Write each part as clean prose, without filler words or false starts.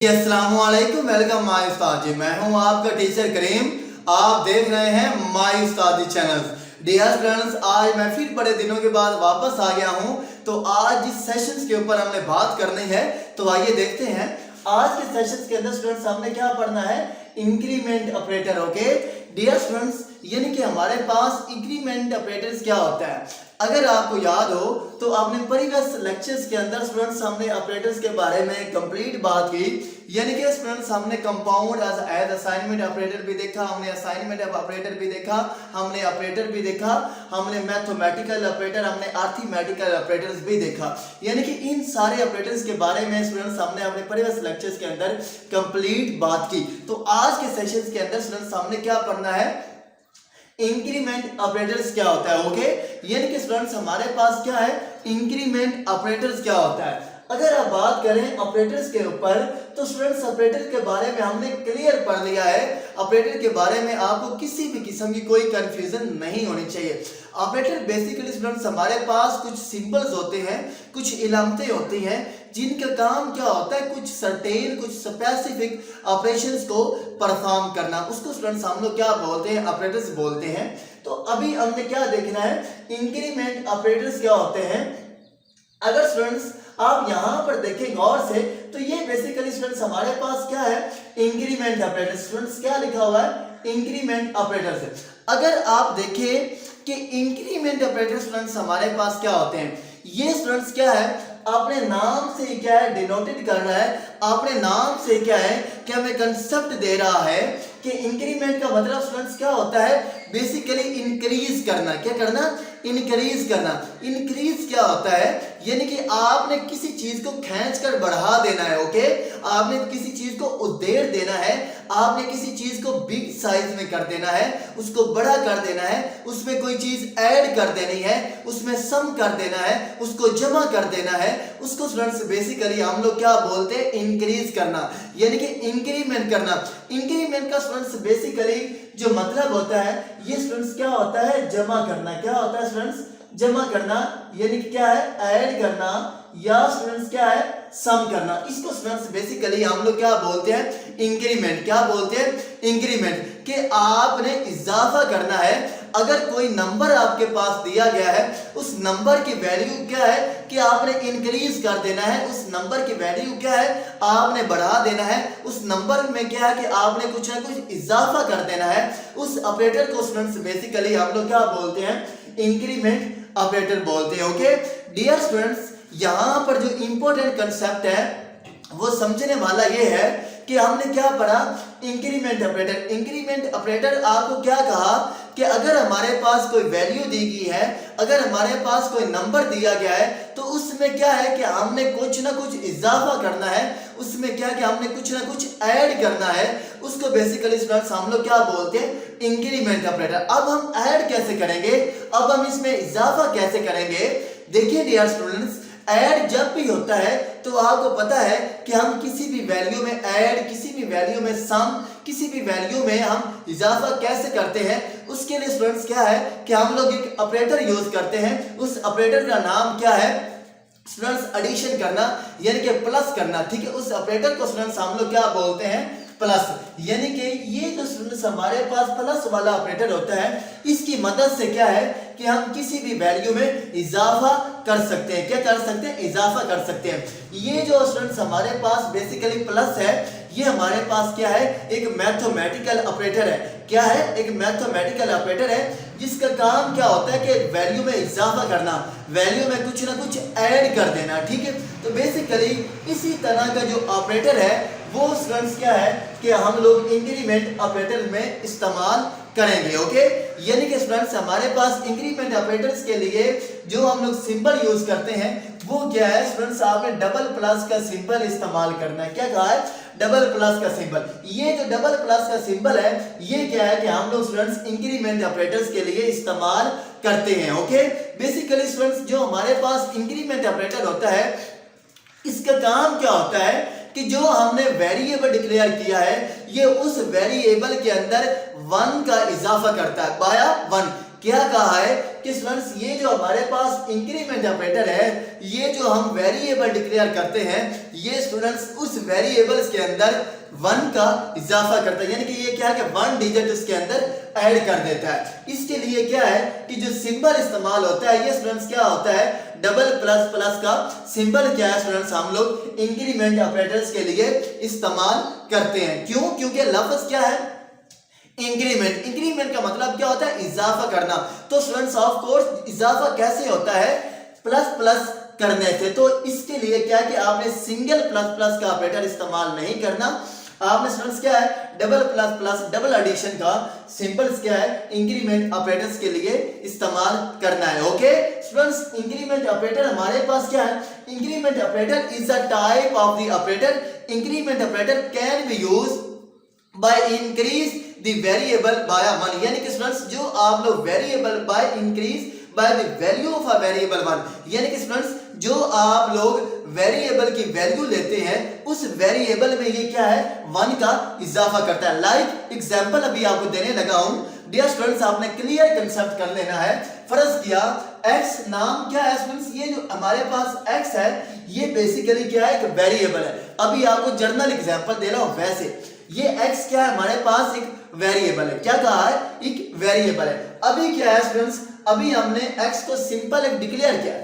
अस्सलाम वालेकुम, welcome my उस्ताद। मैं हूं आपका टीचर करीम। आप देख रहे हैं my Ustad channel. Dear friends, आज मैं फिर बड़े दिनों के बाद वापस आ गया हूं। तो आज जिस सेशंस के ऊपर हमने बात करनी है, तो आइए देखते हैं आज के सेशंस के अंदर स्टूडेंट्स हमने क्या पढ़ना है। Increment operator. Okay dear students, यानी कि हमारे पास इंक्रीमेंट ऑपरेटर्स क्या होता है। अगर आपको याद हो तो आपने प्रीवियस लेक्चर्स के अंदर स्टूडेंट्स हमने ऑपरेटर्स के बारे में कंप्लीट बात की। यानी कि स्टूडेंट्स हमने कंपाउंड एज असाइनमेंट ऑपरेटर भी देखा, हमने असाइनमेंट ऑपरेटर भी देखा, हमने ऑपरेटर भी देखा, हमने मैथमेटिकल ऑपरेटर, हमने अरिथमेटिकल ऑपरेटर्स भी देखा। यानी कि इन सारे ऑपरेटर्स के बारे में स्टूडेंट्स हमने अपने प्रीवियस लेक्चर्स के अंदर कंप्लीट बात की। तो आज के सेशंस के अंदर स्टूडेंट्स हमने क्या पढ़ना है, इंक्रीमेंट ऑपरेटर्स क्या होता है। ओके यानी कि स्टूडेंट्स हमारे पास क्या है, इंक्रीमेंट ऑपरेटर्स क्या होता है। अगर आप बात करें ऑपरेटर्स के ऊपर, तो स्टूडेंट्स ऑपरेटर के बारे में हमने क्लियर पढ़ लिया है। ऑपरेटर के बारे में आपको किसी भी किस्म की कोई कंफ्यूजन नहीं होनी चाहिए। ऑपरेटर बेसिकली स्टूडेंट्स हमारे पास कुछ सिंबल्स होते हैं, कुछ इलामतें होती हैं, जिनका काम क्या होता है, कुछ सर्टेन, कुछ स्पेसिफिक ऑपरेशंस को परफॉर्म करना। उसको स्टूडेंट्स हम लोग क्या बोलते हैं, ऑपरेटर्स बोलते हैं। तो अभी हमने क्या देखना है, इंक्रीमेंट ऑपरेटर्स क्या होते हैं। अगर स्टूडेंट्स आप यहां पर देखें गौर से, तो ये बेसिकली स्टूडेंट्स हमारे पास क्या है, इंक्रीमेंट ऑपरेटर। स्टूडेंट्स क्या लिखा हुआ है, इंक्रीमेंट ऑपरेटर्स। अगर आप देखें कि इंक्रीमेंट ऑपरेटर स्टूडेंट्स हमारे पास क्या होते हैं, ये स्टूडेंट्स क्या है, अपने नाम से क्या है, डिनोटेड कर रहा है। अपने नाम से क्या है कि हमें कंसेप्ट दे रहा है कि इंक्रीमेंट का मतलब स्टूडेंट्स क्या होता है, बेसिकली इंक्रीज करना। क्या करना, इंक्रीज करना। इंक्रीज क्या होता है, यानी कि आपने किसी चीज को खींच कर बढ़ा देना है। ओके आपने किसी चीज को उधेड़ देना है, आपने किसी चीज को बिग साइज में कर देना है, उसको बड़ा कर देना है, उसमें कोई चीज ऐड कर देनी है, उसमें सम कर देना है, उसको जमा कर देना है। उसको स्टूडेंट्स बेसिकली हम लोग क्या बोलते हैं, इंक्रीज करना, यानी कि इंक्रीमेंट करना। इंक्रीमेंट का स्टूडेंट्स बेसिकली जो मतलब होता है, ये स्टूडेंट्स क्या होता है, जमा करना। क्या होता है स्टूडेंट्स, जमा करना, यानी कि क्या है, ऐड करना, या स्टूडेंट्स क्या है, सम करना। इसको स्टूडेंट्स बेसिकली हम लोग क्या बोलते हैं, इंक्रीमेंट। क्या बोलते हैं, इंक्रीमेंट। कि आपने इजाफा करना है। अगर कोई नंबर आपके पास दिया गया है, उस नंबर की वैल्यू क्या है कि आपने इंक्रीज कर देना है। उस नंबर की वैल्यू क्या है, आपने बढ़ा देना है। उस नंबर में क्या है कि आपने कुछ ना कुछ इजाफा कर देना है। उस ऑपरेटर को स्टूडेंट्स बेसिकली हम लोग क्या बोलते हैं, इंक्रीमेंट ऑपरेटर बोलते हैं। ओके डियर स्टूडेंट्स, यहां पर जो इंपॉर्टेंट कंसेप्ट है वो समझने वाला ये है कि हमने क्या पढ़ा, इंक्रीमेंट ऑपरेटर। इंक्रीमेंट ऑपरेटर आपको क्या कहा कि अगर हमारे पास कोई वैल्यू दी गई है, अगर हमारे पास कोई नंबर दिया गया है, तो उसमें क्या है कि हमने कुछ ना कुछ इजाफा करना है। उसमें क्या कि हमने कुछ ना कुछ ऐड करना है। उसको बेसिकली स्टूडेंट्स हम लोग क्या बोलते हैं, इंक्रीमेंट ऑपरेटर। अब हम ऐड कैसे करेंगे, अब हम इसमें इजाफा कैसे करेंगे। देखिए डियर स्टूडेंट्स, ऐड जब भी होता है तो आपको पता है कि हम किसी भी वैल्यू में ऐड, किसी भी वैल्यू में सम, किसी भी वैल्यू में हम इजाफा कैसे करते हैं। उसके लिए स्टूडेंट्स क्या है कि हम लोग एक ऑपरेटर यूज करते हैं। उस ऑपरेटर का नाम क्या है स्टूडेंट्स, एडिशन करना, यानी कि प्लस करना। ठीक है, उस ऑपरेटर को स्टूडेंट्स हम लोग क्या बोलते हैं, प्लस। यानी कि ये जो स्टूडेंट्स हमारे पास प्लस वाला ऑपरेटर होता है, इसकी मदद से क्या है कि हम किसी भी वैल्यू में इजाफा कर सकते हैं। क्या कर सकते हैं, इजाफा कर सकते हैं। ये जो स्टूडेंट्स हमारे पास बेसिकली प्लस है, ये हमारे पास क्या है, एक मैथमेटिकल ऑपरेटर है। क्या है, एक मैथमेटिकल ऑपरेटर है, जिसका काम क्या होता है कि वैल्यू में इजाफा करना, वैल्यू में कुछ ना कुछ ऐड कर देना। ठीक है, तो बेसिकली इसी तरह का जो ऑपरेटर है वो स्टूडेंट्स क्या है कि हम लोग इंक्रीमेंट ऑपरेटर में इस्तेमाल करेंगे। ओके यानी कि स्टूडेंट्स हमारे पास इंक्रीमेंट ऑपरेटर्स के लिए जो हम लोग सिंबल यूज करते हैं वो क्या है स्टूडेंट्स, आपने डबल प्लस का सिंबल इस्तेमाल करना है। क्या कहा है, डबल प्लस का सिंबल। ये जो डबल प्लस का सिंबल है, ये क्या है कि हम लोग स्टूडेंट्स इंक्रीमेंट ऑपरेटर्स के लिए इस्तेमाल करते हैं। ओके बेसिकली स्टूडेंट्स जो हमारे पास इंक्रीमेंट ऑपरेटर होता है, इसका काम क्या होता है कि जो हमने वेरिएबल डिक्लेयर किया है, ये उस वेरिएबल के अंदर 1 का इजाफा करता है, बाया 1। क्या कहा है कि स्टूडेंट्स ये जो हमारे पास इंक्रीमेंट ऑपरेटर है, ये जो हम वेरिएबल डिक्लेयर करते हैं, ये स्टूडेंट्स उस वेरिएबल्स के अंदर 1 का इजाफा करता है, यानी कि ये क्या है कि 1 डिजिट उसके अंदर ऐड कर देता है। इसके लिए क्या है कि जो सिंबल इस्तेमाल होता है, ये स्टूडेंट्स क्या होता है, डबल प्लस प्लस का सिंबल क्या है स्टूडेंट्स, हम लोग इंक्रीमेंट ऑपरेटर्स के लिए इस्तेमाल करते हैं। क्यों? क्योंकि लफ्ज क्या है, इंक्रीमेंट। इंक्रीमेंट का मतलब क्या होता है, इजाफा करना। तो स्टूडेंट्स ऑफ कोर्स इजाफा कैसे होता है, प्लस प्लस करने से। तो इसके लिए क्या कि आपने सिंगल प्लस प्लस का ऑपरेटर इस्तेमाल नहीं करना, आपने स्टूडेंट्स क्या है, double plus plus double addition का सिंबल्स क्या है, इंक्रीमेंट ऑपरेटर्स के लिए इस्तेमाल करना है। ओके स्टूडेंट्स, इंक्रीमेंट ऑपरेटर हमारे पास क्या है, increment operator is a type of the operator. Increment operator can be use by increase the variable bye 1, यानी कि स्टूडेंट्स जो आप लोग variable by increase by the value of a variable 1, यानी कि स्टूडेंट्स जो आप लोग वेरिएबल की वैल्यू लेते हैं, उस वेरिएबल में ये क्या है, 1 का इजाफा करता है। लाइक एग्जांपल अभी आपको देने लगा हूं। डियर स्टूडेंट्स, आपने क्लियर कंसेप्ट कर लेना है। फर्ज किया x नाम क्या है स्टूडेंट्स, ये जो हमारे पास x है, ये बेसिकली क्या है, एक वेरिएबल है। अभी आपको जर्नल एग्जांपल दे रहा हूं। वैसे ये x क्या है, हमारे पास एक वेरिएबल है। क्या कहा है, एक वेरिएबल है। अभी क्या है स्टूडेंट्स, अभी हमने x को सिंपल एक डिक्लेयर किया,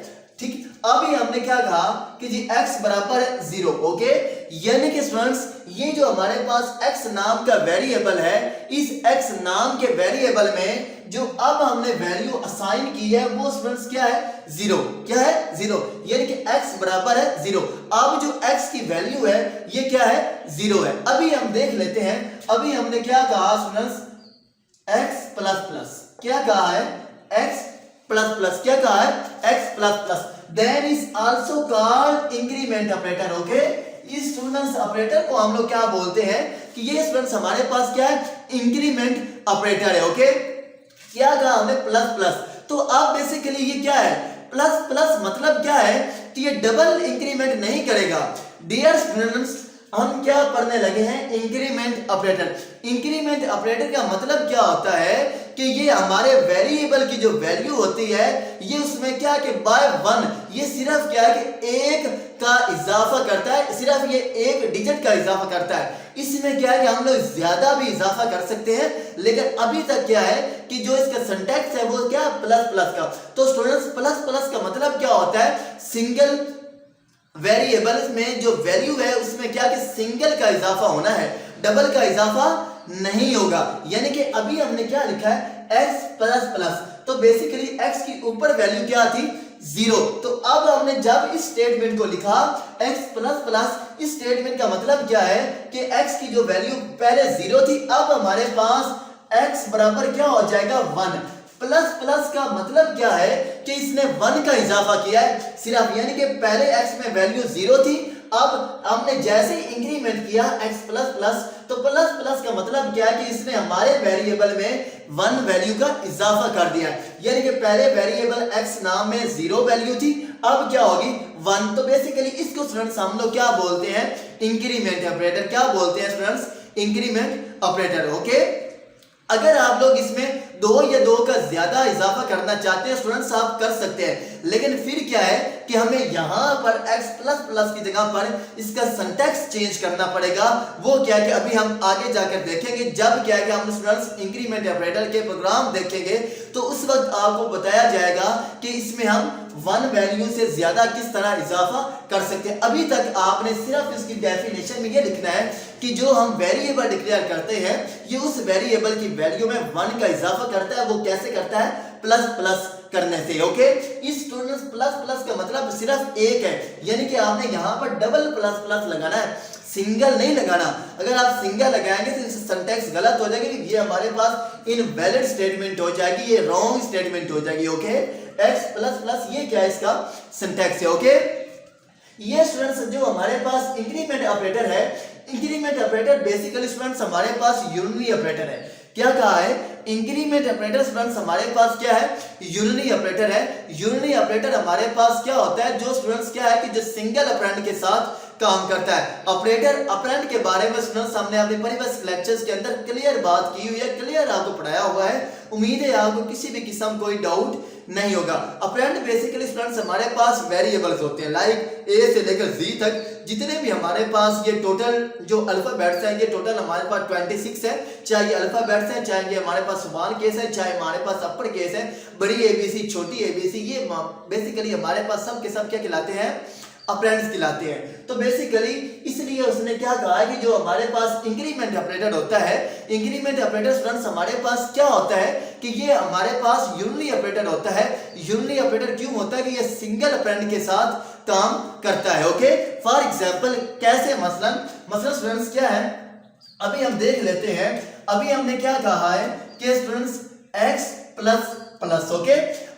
ठीक। अभी हमने क्या कहा कि जी x बराबर है 0। ओके, यानी कि स्टूडेंट्स ये जो हमारे पास x नाम का वेरिएबल है, इस x नाम के वेरिएबल में जो अब हमने वैल्यू असाइन की है, वो स्टूडेंट्स क्या है, 0। क्या है, 0, यानी कि x बराबर है 0। अब जो x की वैल्यू है, ये क्या है, 0 है। अभी हम देख लेते हैं, अभी हमने क्या कहा स्टूडेंट्स, x प्लस प्लस, क्या कहा है, x प्लस प्लस, क्या कहा है, x plus plus, then is also called increment operator. Okay, इस स्टूडेंट्स ऑपरेटर को हम लोग क्या बोलते हैं कि ये स्टूडेंट्स हमारे पास क्या है, इंक्रीमेंट ऑपरेटर है। ओके, क्या कहा हमने, प्लस प्लस। तो अब बेसिकली ये क्या है, प्लस प्लस मतलब क्या है कि ये डबल इंक्रीमेंट नहीं करेगा। डियर स्टूडेंट्स, हम क्या पढ़ने लगे हैं, इंक्रीमेंट ऑपरेटर। इंक्रीमेंट ऑपरेटर का मतलब क्या होता है कि ये हमारे वेरिएबल की जो वैल्यू होती है, ये उसमें क्या कि बाय 1, ये सिर्फ क्या है कि 1 का इजाफा करता है, सिर्फ ये 1 डिजिट का इजाफा करता है। इसमें क्या है कि हम लोग ज्यादा भी इजाफा कर सकते हैं, लेकिन अभी तक क्या है कि जो इसका सिंटैक्स है वो क्या, प्लस प्लस का। तो स्टूडेंट्स प्लस प्लस का मतलब क्या होता है, सिंगल वेरिएबल में जो वैल्यू है उसमें क्या कि सिंगल का इजाफा होना है, डबल का इजाफा नहीं होगा। यानी कि अभी हमने क्या लिखा है, x प्लस प्लस, तो बेसिकली x की ऊपर वैल्यू क्या थी, 0। तो अब हमने जब इस स्टेटमेंट को लिखा x प्लस प्लस, इस स्टेटमेंट का मतलब क्या है कि x की जो वैल्यू पहले 0 थी, अब हमारे पास x बराबर क्या हो जाएगा, 1। प्लस प्लस का मतलब क्या है कि इसने 1 का इजाफा किया है सिर्फ, यानी कि पहले x में वैल्यू 0 थी, अब हमने जैसे ही इंक्रीमेंट किया x प्लस प्लस, तो प्लस प्लस का मतलब क्या है कि इसने हमारे वेरिएबल में 1 वैल्यू का इजाफा कर दिया है। यानी कि पहले वेरिएबल x नाम में 0 वैल्यू थी, अब क्या होगी, 1। तो बेसिकली इसको स्टूडेंट्स हम लोग क्या बोलते हैं, इंक्रीमेंट ऑपरेटर। क्या बोलते हैं स्टूडेंट्स, इंक्रीमेंट ऑपरेटर। ओके, अगर आप लोग इसमें 2 या 2 का ज्यादा इजाफा करना चाहते हैं स्टूडेंट्स, आप कर सकते हैं, लेकिन फिर क्या है कि हमें यहां पर x प्लस प्लस की जगह पर इसका सिंटैक्स चेंज करना पड़ेगा। वो क्या है कि अभी हम आगे जाकर देखेंगे, जब क्या है कि हम स्टूडेंट्स इंक्रीमेंट ऑपरेटर के प्रोग्राम देखेंगे, तो उस वक्त आपको बताया जाएगा कि इसमें हम 1 वैल्यू से ज्यादा किस तरह इजाफा कर सकते हैं। अभी तक आपने सिर्फ इसकी डेफिनेशन में ये लिखना है कि जो हम वेरिएबल डिक्लेयर करते हैं, ये उस वेरिएबल की वैल्यू में 1 का इजाफा करता है। वो कैसे करता है, प्लस प्लस करने से। ओके, इस स्टूडेंट्स प्लस प्लस का मतलब सिर्फ 1 है, यानी कि आपने यहां पर डबल प्लस प्लस लगाना है, सिंगल नहीं लगाना। अगर आप सिंगल लगाएंगे तो सिंटैक्स गलत हो जाएगी, ये हमारे पास इनवैलिड स्टेटमेंट हो जाएगी, ये रॉन्ग स्टेटमेंट हो जाएगी। ओके, x प्लस प्लस ये क्या है, इसका सिंटैक्स है। ओके, ये स्टूडेंट्स जो हमारे पास इंक्रीमेंट ऑपरेटर है, इंक्रीमेंट ऑपरेटर बेसिकली स्टूडेंट्स हमारे पास यूनिरी ऑपरेटर है। क्या कहा है, इंक्रीमेंट ऑपरेटर स्टूडेंट्स हमारे पास क्या है, यूनिरी ऑपरेटर है। यूनिरी ऑपरेटर हमारे पास क्या होता है, जो स्टूडेंट्स क्या है कि जो सिंगल ऑपरेंड के साथ काम करता है। ऑपरेटर ऑपरेंड के बारे में स्टूडेंट्स हमने अपने प्रीवियस लेक्चर्स के अंदर क्लियर बात की हुई है, क्लियर आपको पढ़ाया हुआ है। उम्मीद है आपको किसी भी किस्म कोई डाउट नहीं होगा। ऑपरेंड बेसिकली स्टूडेंट्स हमारे पास वेरिएबल्स होते हैं, लाइक ए से लेकर जी तक जितने भी हमारे पास ये टोटल जो अल्फाबेट्स हैं, ये टोटल हमारे पास 26 है। चाहे ये अल्फाबेट्स हैं, चाहे ये हमारे पास स्मॉल केस है, चाहे हमारे पास अपर केस है, बड़ी एबीसी, छोटी एबीसी, ये बेसिकली हमारे पास सब के सब क्या कहलाते हैं, ऑपरेंड्स कहलाते हैं। तो बेसिकली इसलिए उसने क्या कहा कि जो हमारे पास इंक्रीमेंट ऑपरेटर होता है, इंक्रीमेंट ऑपरेटर स्टूडेंट्स हमारे पास क्या होता है कि ये हमारे पास यूनिटी ऑपरेटर होता है। यूनिटी ऑपरेटर क्यों होता है कि ये सिंगल ऑपरेंड के साथ काम करता है। ओके, फॉर एग्जांपल कैसे, मसलन स्टूडेंट्स क्या है, अभी हम देख लेते हैं। अभी हमने क्या कहा है कि students x plus plus, okay,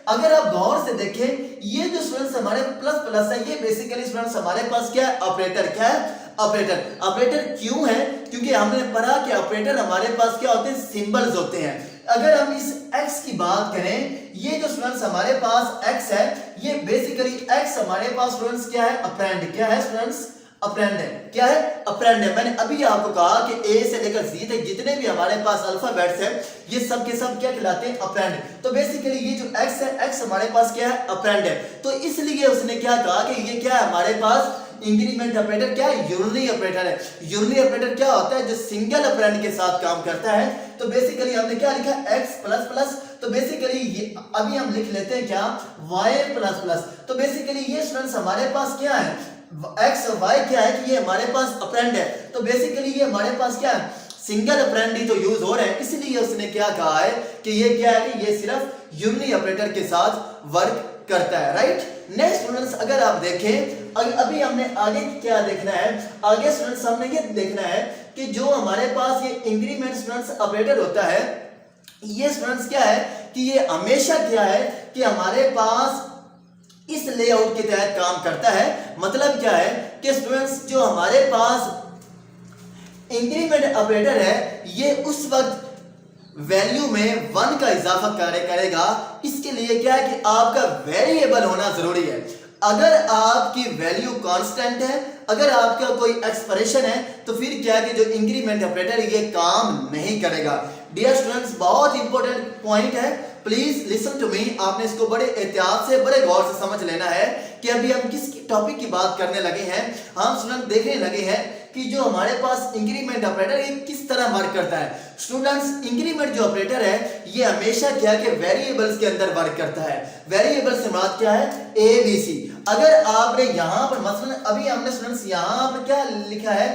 अगर आप गौर से देखें ये जो स्टूडेंट्स हमारे प्लस प्लस है, ये बेसिकली स्टूडेंट्स हमारे पास क्या है, ऑपरेटर। क्या है, ऑपरेटर। ऑपरेटर क्यों है, क्योंकि हमने पढ़ा कि ऑपरेटर हमारे पास क्या होते हैं, सिंबल्स होते हैं। अगर हम इस x की बात करें, ये जो स्टूडेंट्स हमारे पास x है, ये बेसिकली x हमारे पास स्टूडेंट्स क्या है, ऑपरेंड। क्या है स्टूडेंट्स, ऑपरेंड है। क्या है, ऑपरेंड है। मैंने अभी आपको कहा कि ए से लेकर जी तक जितने भी हमारे पास अल्फाबेट्स हैं, ये सब के सब क्या कहलाते हैं, ऑपरेंड। तो बेसिकली ये जो x है, x हमारे पास क्या है, ऑपरेंड है। तो इसलिए उसने क्या कहा कि ये क्या है हमारे पास इंक्रीमेंट ऑपरेटर, क्या है, यूनिटी ऑपरेटर है। यूनिटी ऑपरेटर क्या होता है, जो सिंगल ऑपरेंड के साथ काम करता है। तो बेसिकली हमने क्या लिखा, x प्लस प्लस। तो बेसिकली ये अभी हम लिख लेते हैं क्या, y प्लस प्लस। तो बेसिकली ये स्टूडेंट्स हमारे पास क्या है, x और y क्या है कि ये हमारे पास ऑपरेंड है। तो बेसिकली ये हमारे पास क्या है, सिंगल ऑपरेंड ही तो यूज हो रहे हैं। इसलिए उसने क्या कहा है कि ये क्या है कि ये सिर्फ यूनिटी ऑपरेटर के साथ वर्क करता है, राइट। नेक्स्ट स्टूडेंट्स अगर आप देखें, अभी हमने आगे क्या देखना है, आगे स्टूडेंट्स हमने ये देखना है कि जो हमारे पास ये इंक्रीमेंट स्टूडेंट्स ऑपरेटर होता है, ये स्टूडेंट्स क्या है कि ये हमेशा क्या है कि हमारे पास इस लेआउट के तहत काम करता है। मतलब क्या है कि स्टूडेंट्स जो हमारे पास इंक्रीमेंट ऑपरेटर है, ये उस वक्त वैल्यू में 1 का इजाफा करेगा। इसके लिए क्या है कि आपका वेरिएबल होना जरूरी है। अगर आपकी वैल्यू कांस्टेंट है, अगर आपका कोई एक्सप्रेशन है, तो फिर क्या है कि जो इंक्रीमेंट ऑपरेटर ये काम नहीं करेगा। डियर स्टूडेंट्स, बहुत इंपॉर्टेंट पॉइंट है, प्लीज लिसन टू मी। आपने इसको बड़े एहतियात से, बड़े गौर से समझ लेना है कि अभी हम किस टॉपिक की बात करने लगे हैं। हम स्टूडेंट देखने लगे हैं कि जो हमारे पास इंक्रीमेंट ऑपरेटर ये किस तरह वर्क करता है। स्टूडेंट्स इंक्रीमेंट जो ऑपरेटर है, ये हमेशा क्या है कि वेरिएबल्स के अंदर वर्क करता है। वेरिएबल से मुराद क्या है, ए बी सी। अगर आपने यहां पर मसलन अभी हमने स्टूडेंट्स यहां पर क्या लिखा है,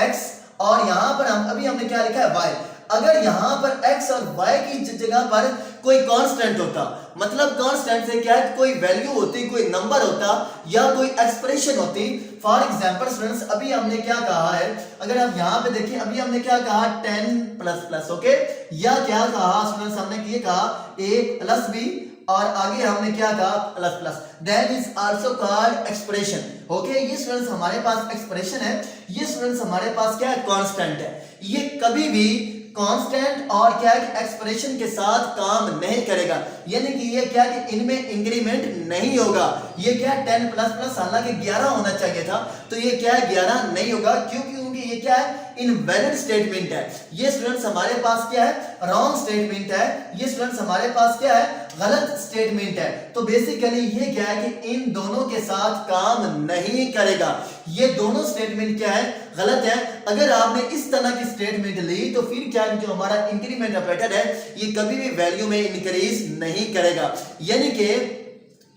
x, और यहां पर हमने क्या लिखा है, y। अगर यहां पर x और y की जगह पर कोई कांस्टेंट होता, मतलब कांस्टेंट से क्या है, कोई वैल्यू होती, कोई नंबर होता या कोई एक्सप्रेशन होती। फॉर एग्जांपल स्टूडेंट्स अभी हमने क्या कहा है, अगर आप यहां पे देखिए, अभी हमने क्या कहा 10 प्लस प्लस, ओके, या क्या कहा स्टूडेंट्स, हमने ये कहा a प्लस b, और आगे हमने क्या कहा plus plus, that is also called expression. Okay, ये स्टूडेंट्स हमारे पास एक्सप्रेशन है, ये स्टूडेंट्स हमारे पास क्या है, कांस्टेंट है। ये कभी भी कांस्टेंट और क्या है एक्सप्रेशन के साथ काम नहीं करेगा, यानी कि ये क्या है कि इनमें इंक्रीमेंट नहीं होगा। ये क्या है 10 प्लस प्लस, हालांकि 11 होना चाहिए था, तो ये क्या है 11 नहीं होगा। क्योंकि ये क्या है, इनवैलिड स्टेटमेंट है। ये स्टूडेंट्स हमारे पास क्या है, रॉन्ग स्टेटमेंट है। ये स्टूडेंट्स हमारे पास क्या है, गलत स्टेटमेंट है। तो बेसिकली ये क्या है कि इन दोनों के साथ काम नहीं करेगा। ये दोनों स्टेटमेंट क्या है, गलत है। अगर आपने इस तरह की स्टेटमेंट ली तो फिर क्या है, जो हमारा इंक्रीमेंट ऑपरेटर है ये कभी भी वैल्यू में इंक्रीज नहीं करेगा। यानी कि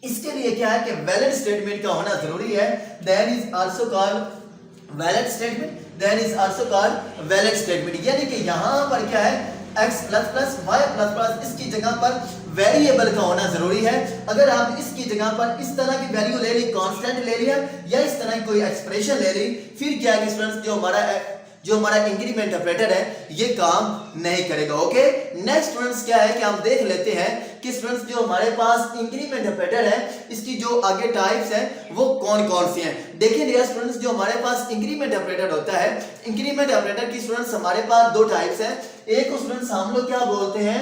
इसके लिए क्या है कि वैलिड स्टेटमेंट का होना जरूरी है। That is also called valid statement, that is also called valid statement. यानी कि यहां पर क्या है, x plus plus y plus plus, इसकी जगह पर वेरिएबल का होना जरूरी है। अगर आप इसकी जगह पर इस तरह की वैल्यू ले ली, कांस्टेंट ले लिया, या इस तरह की कोई एक्सप्रेशन ले ली, फिर क्या है कि स्टूडेंट्स जो हमारा इंक्रीमेंट ऑपरेटर है ये काम नहीं करेगा। ओके, नेक्स्ट स्टूडेंट्स क्या है कि हम देख लेते हैं कि स्टूडेंट्स जो हमारे पास इंक्रीमेंट ऑपरेटर है इसकी जो आगे टाइप्स हैं वो कौन कौन सी हैं। देखिए डियर स्टूडेंट्स, जो हमारे पास इंक्रीमेंट ऑपरेटर होता है, इंक्रीमेंट ऑपरेटर की स्टूडेंट्स हमारे पास दो टाइप्स हैं। एक को स्टूडेंट्स हम लोग क्या बोलते हैं,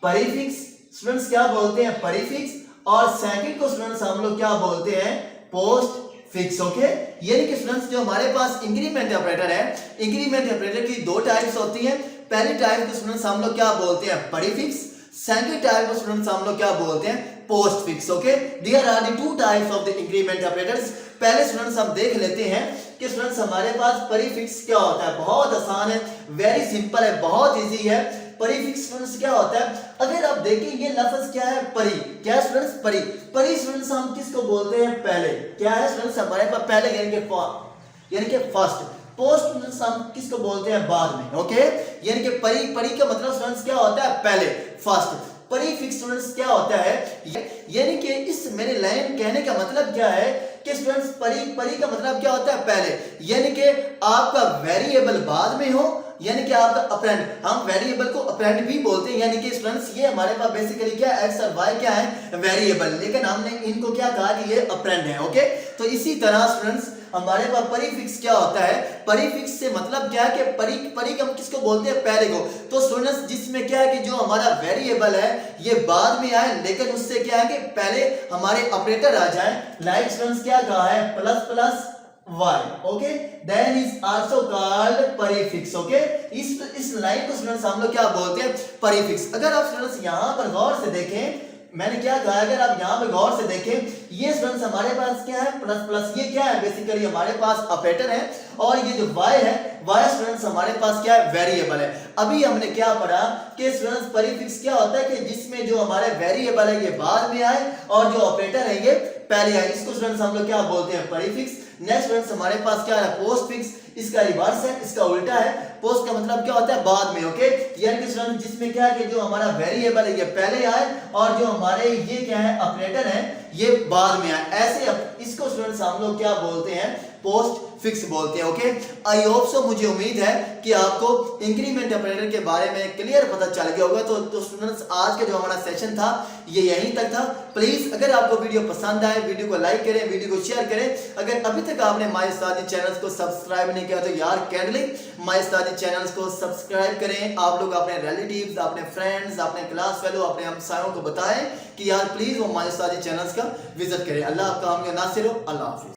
प्रीफिक्स, स्टूडेंट्स क्या बोलते हैं, प्रीफिक्स, और सेकंड को स्टूडेंट्स हम लोग क्या बोलते हैं, पोस्ट फिक्स। ओके, यानी कि स्टूडेंट्स जो हमारे पास इंक्रीमेंट ऑपरेटर है, इंक्रीमेंट ऑपरेटर की दो टाइप्स होती हैं। पहली टाइप को स्टूडेंट्स हम लोग क्या बोलते हैं, prefix, second type of students हम लोग क्या बोलते हैं, postfix. Okay, there are the two types of the increment operators. पहले स्टूडेंट्स हम देख लेते हैं कि स्टूडेंट्स हमारे पास प्रीफिक्स क्या होता है। बहुत आसान है, वेरी सिंपल है, बहुत इजी है। प्रीफिक्स स्टूडेंट्स क्या होता है, अगर आप देखें ये लफ्ज क्या है, परी। क्या है स्टूडेंट्स, परी। परी स्टूडेंट्स हम किसको बोलते हैं, पहले। क्या है स्टूडेंट्स हमारे पास पहले यानी कि फर्स्ट। पोस्ट स्टूडेंट्स हम किसको बोलते हैं, बाद में। ओके, यानी कि परी, परी का मतलब स्टूडेंट्स क्या होता है, पहले, फर्स्ट। प्रीफिक्स स्टूडेंट्स क्या होता है, यानी कि इस मेरे लाइन कहने का मतलब क्या है कि स्टूडेंट्स परी का मतलब क्या होता है, पहले। यानी कि आपका वेरिएबल बाद में हो, यानी कि आपका ऑपरेंड, हम वेरिएबल को ऑपरेंड भी बोलते हैं। यानी कि स्टूडेंट्स ये हमारे पास बेसिकली क्या है, एक्स और वाई क्या है, वेरिएबल, लेकिन हमने इनको क्या कहा कि ये ऑपरेंड है। ओके, तो इसी तरह स्टूडेंट्स हमारे पास प्रीफिक्स क्या होता है, प्रीफिक्स से मतलब क्या है कि परी हम किसको बोलते हैं, पहले को। तो स्टूडेंट्स जिसमें क्या है कि जो हमारा वेरिएबल है ये बाद में आए, लेकिन उससे क्या है कि पहले हमारे ऑपरेटर आ जाए। लाइक स्टूडेंट्स क्या कहा है, plus plus y, okay, then is also called prefix। okay, इस लाइन को स्टूडेंट्स हम लोग क्या बोलते हैं, prefix। अगर आप स्टूडेंट्स यहाँ पर गौर से देखें, मैंने क्या कहा, अगर आप यहाँ पे गौर से देखें, ये स्टूडेंट्स हमारे पास क्या है, प्लस प्लस, ये क्या है, बेसिकली हमारे पास ऑपरेटर है, और ये जो y है, y स्टूडेंट्स हमारे पास क्या है, वेरिएबल है। अभी हमने क्या पढ़ा कि स्टूडेंट्स प्रीफिक्स क्या होता है कि जिसमें जो हमारे वेरिएबल है ये बाद में आए और जो ऑपरेटर है ये पहले आए, इसको स्टूडेंट्स हम लोग क्या बोलते हैं, प्रीफिक्स। नेक्स्ट स्टूडेंट्स हमारे पास क्या है, पोस्ट फिक्स। इसका रिवर्स है, इसका उल्टा है। पोस्ट का मतलब क्या होता है, बाद में। ओके, यानी कि स्टूडेंट जिसमें क्या है कि जो हमारा वेरिएबल है ये पहले आए और जो हमारे ये क्या है, ऑपरेटर है, ये बाद में आए। ऐसे इसको स्टूडेंट्स हम लोग क्या बोलते हैं, पोस्ट फिक्स बोलते हैं। ओके, आई होप सो, मुझे उम्मीद है कि आपको इंक्रीमेंट ऑपरेटर के बारे में क्लियर पता चल गया होगा। तो स्टूडेंट्स आज का जो हमारा सेशन था ये यहीं तक था। प्लीज अगर आपको वीडियो पसंद आए, वीडियो को लाइक करें, वीडियो को शेयर करें। अगर अभी तक आपने माय उस्तादी चैनल्स को सब्सक्राइब नहीं किया तो यार काइंडली माय उस्तादी चैनल्स को सब्सक्राइब करें। आप लोग अपने रिलेटिव्स, अपने फ्रेंड्स, अपने क्लास फेलो, अपने हमसायों को बताएं कि यार प्लीज वो माय उस्तादी चैनल्स का विजिट करें। अल्लाह आपका हम नासिर हो। अल्लाह हाफिज।